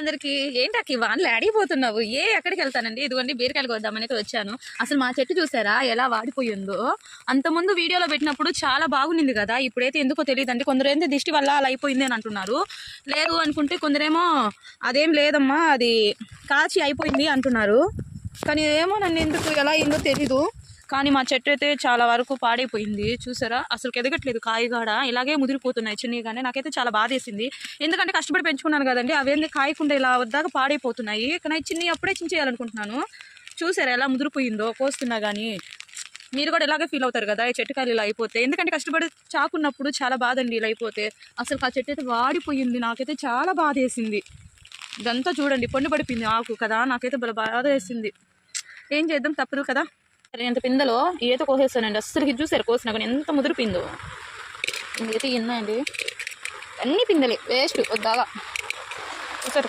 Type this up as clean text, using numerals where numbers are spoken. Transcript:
అందరికి ఏంటకి వానలు ఆడిపోతున్నావు ఎక్కడికి వెళ్తానండి ఇదిగోండి బీరకాయలు కొద్దామని వచ్చాను. అసలు మా చెట్టు చూసారా ఎలా వాడిపోయిందో. అంతకుముందు వీడియోలో పెట్టినప్పుడు చాలా బాగుంది కదా, ఇప్పుడైతే ఎందుకో తెలియదు అండి. కొందరు ఏంటి దిష్టి వల్ల అలా అయిపోయింది అని అంటున్నారు, లేదు అనుకుంటే కొందరేమో అదేం లేదమ్మా అది కాచి అయిపోయింది అంటున్నారు. కానీ ఏమో నన్ను ఎందుకు ఎలా అయిందో తెలీదు. కానీ మా చెట్టు అయితే చాలా వరకు పాడైపోయింది. చూసారా అసలు ఎదగట్లేదు, కాయగాడ ఇలాగే ముదిరిపోతున్నాయి చిన్నగానే. నాకైతే చాలా బాధేసింది, ఎందుకంటే కష్టపడి పెంచుకున్నాను కదండి. అవేంది కాయకుండా ఇలా వద్దాక పాడైపోతున్నాయి. కానీ చిన్ని అప్పుడే చించేయాలనుకుంటున్నాను. చూసారా ఎలా ముదిరిపోయిందో కోస్తున్నా కానీ. మీరు కూడా ఇలాగే ఫీల్ అవుతారు కదా ఈ చెట్టుకాయలు ఇలా అయిపోతే, ఎందుకంటే కష్టపడి చాకున్నప్పుడు చాలా బాధ అండి ఇలా అయిపోతే. అసలు ఆ చెట్టు అయితే వాడిపోయింది, నాకైతే చాలా బాధ వేసింది. ఇదంతా చూడండి పండు పడిపోయింది ఆకు కదా, నాకైతే బాధ వేసింది. ఏం చేద్దాం, తప్పదు కదా. ఎంత పిందలో ఈత కోసేస్తానండి, అస్సలు చూసారు కోసినా కానీ ఎంత ముదిరిపోయిందో. అయితే ఎన్నాయండి అన్ని పిందలే వేస్ట్ వద్దాగా చూసారు.